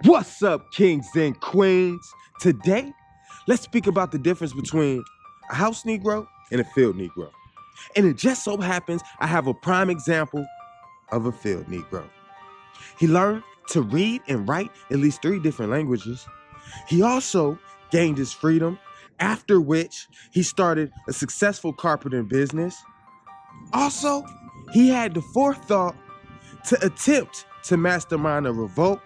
What's up, kings and queens? Today, let's speak about the difference between a house Negro and a field Negro. And it just so happens I have a prime example of a field Negro. He learned to read and write at least 3 different languages. He also gained his freedom, after which he started a successful carpentering business. Also, he had the forethought to attempt to mastermind a revolt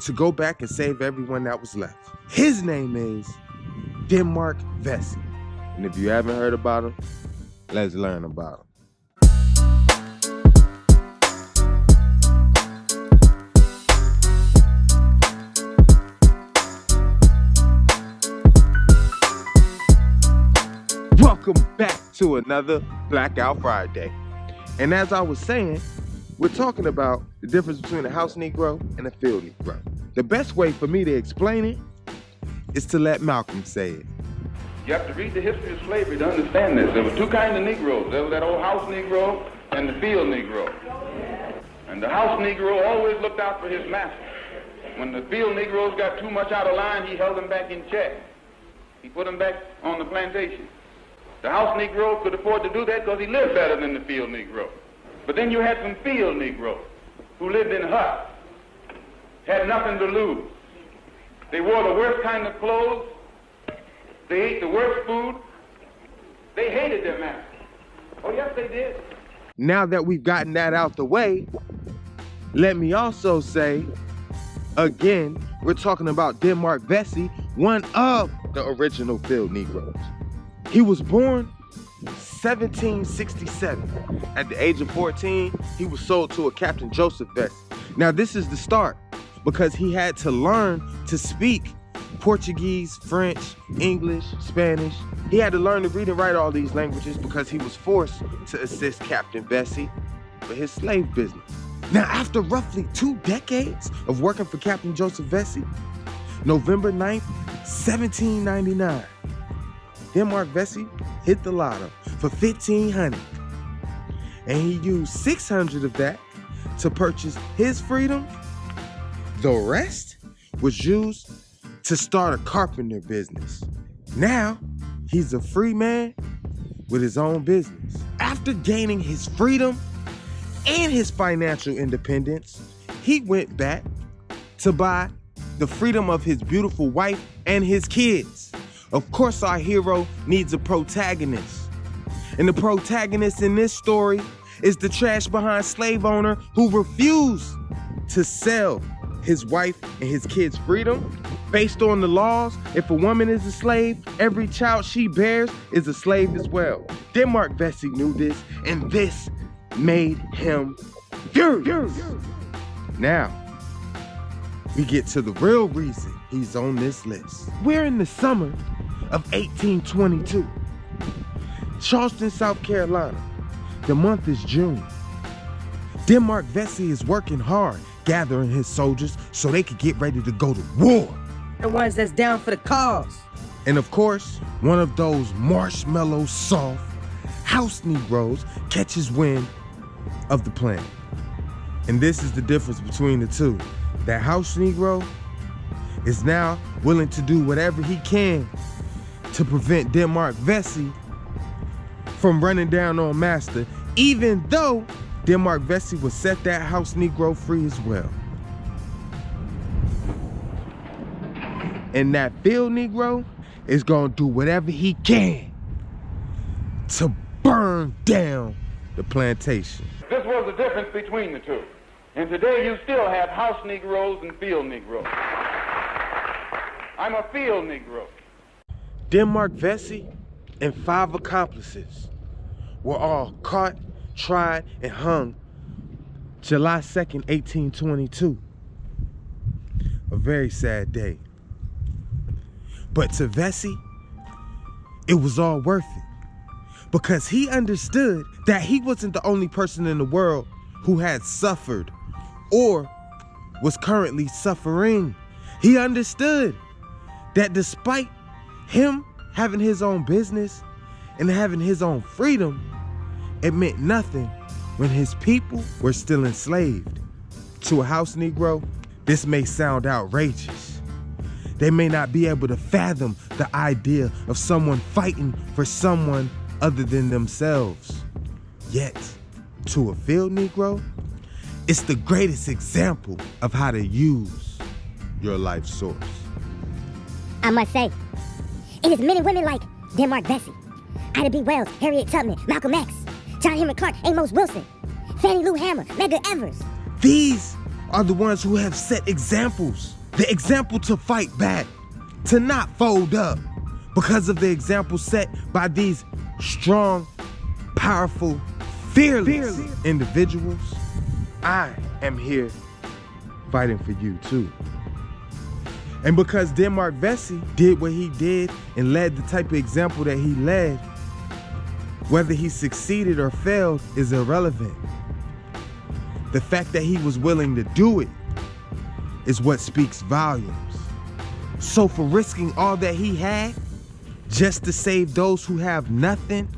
to go back and save everyone that was left. His name is Denmark Vesey. And if you haven't heard about him, let's learn about him. Welcome back to another Blackout Friday. And as I was saying, we're talking about the difference between a house Negro and a field Negro. The best way for me to explain it is to let Malcolm say it. You have to read the history of slavery to understand this. There were 2 kinds of Negroes. There was that old house Negro and the field Negro. And the house Negro always looked out for his master. When the field Negroes got too much out of line, he held them back in check. He put them back on the plantation. The house Negro could afford to do that because he lived better than the field Negro. But then you had some field Negroes who lived in huts, had nothing to lose. They wore the worst kind of clothes. They ate the worst food. They hated their master. Oh, yes, they did. Now that we've gotten that out the way, let me also say, again, we're talking about Denmark Vesey, one of the original field Negroes. He was born 1767. At the age of 14, he was sold to a Captain Joseph Vesey. Now this is the start, because he had to learn to speak Portuguese, French, English, Spanish. He had to learn to read and write all these languages because he was forced to assist Captain Vesey with his slave business. Now after roughly 2 decades of working for Captain Joseph Vesey, November 9th, 1799, Denmark Vesey hit the lotto for $1,500. And he used $600 of that to purchase his freedom. The rest was used to start a carpenter business. Now, he's a free man with his own business. After gaining his freedom and his financial independence, he went back to buy the freedom of his beautiful wife and his kids. Of course, our hero needs a protagonist. And the protagonist in this story is the trash behind slave owner who refused to sell his wife and his kids' freedom. Based on the laws, if a woman is a slave, every child she bears is a slave as well. Denmark Vesey knew this, and this made him furious. Now, we get to the real reason he's on this list. We're in the summer of 1822. Charleston, South Carolina. The month is June. Denmark Vesey is working hard, gathering his soldiers so they could get ready to go to war. The ones that's down for the cause. And of course, one of those marshmallow soft house Negroes catches wind of the plan. And this is the difference between the two. That house Negro is now willing to do whatever he can to prevent Denmark Vesey from running down on master, even though Denmark Vesey would set that house Negro free as well. And that field Negro is gonna do whatever he can to burn down the plantation. This was the difference between the two. And today you still have house Negroes and field Negroes. I'm a field Negro. Denmark Vesey and 5 accomplices were all caught, tried, and hung July 2nd, 1822. A very sad day. But to Vesey, it was all worth it, because he understood that he wasn't the only person in the world who had suffered or was currently suffering. He understood that despite him having his own business and having his own freedom, it meant nothing when his people were still enslaved. To a house Negro, this may sound outrageous. They may not be able to fathom the idea of someone fighting for someone other than themselves. Yet, to a field Negro, it's the greatest example of how to use your life source. I must say, it is men and women like Denmark Vesey, Ida B. Wells, Harriet Tubman, Malcolm X, John Henry Clark, Amos Wilson, Fannie Lou Hamer, Medgar Evers. These are the ones who have set examples. The example to fight back, to not fold up, because of the example set by these strong, powerful, fearless individuals. I am here fighting for you too. And because Denmark Vesey did what he did and led the type of example that he led, whether he succeeded or failed is irrelevant. The fact that he was willing to do it is what speaks volumes. So for risking all that he had just to save those who have nothing,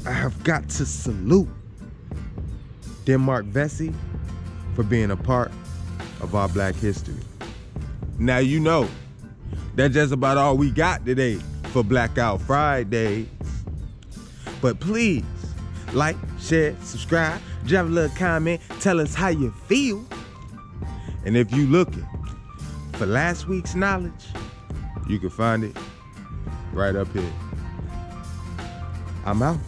I have got to salute Denmark Vesey for being a part of our Black history. Now you know, that's just about all we got today for Blackout Fridays. But please, like, share, subscribe, drop a little comment, tell us how you feel. And if you looking for last week's knowledge, you can find it right up here. I'm out.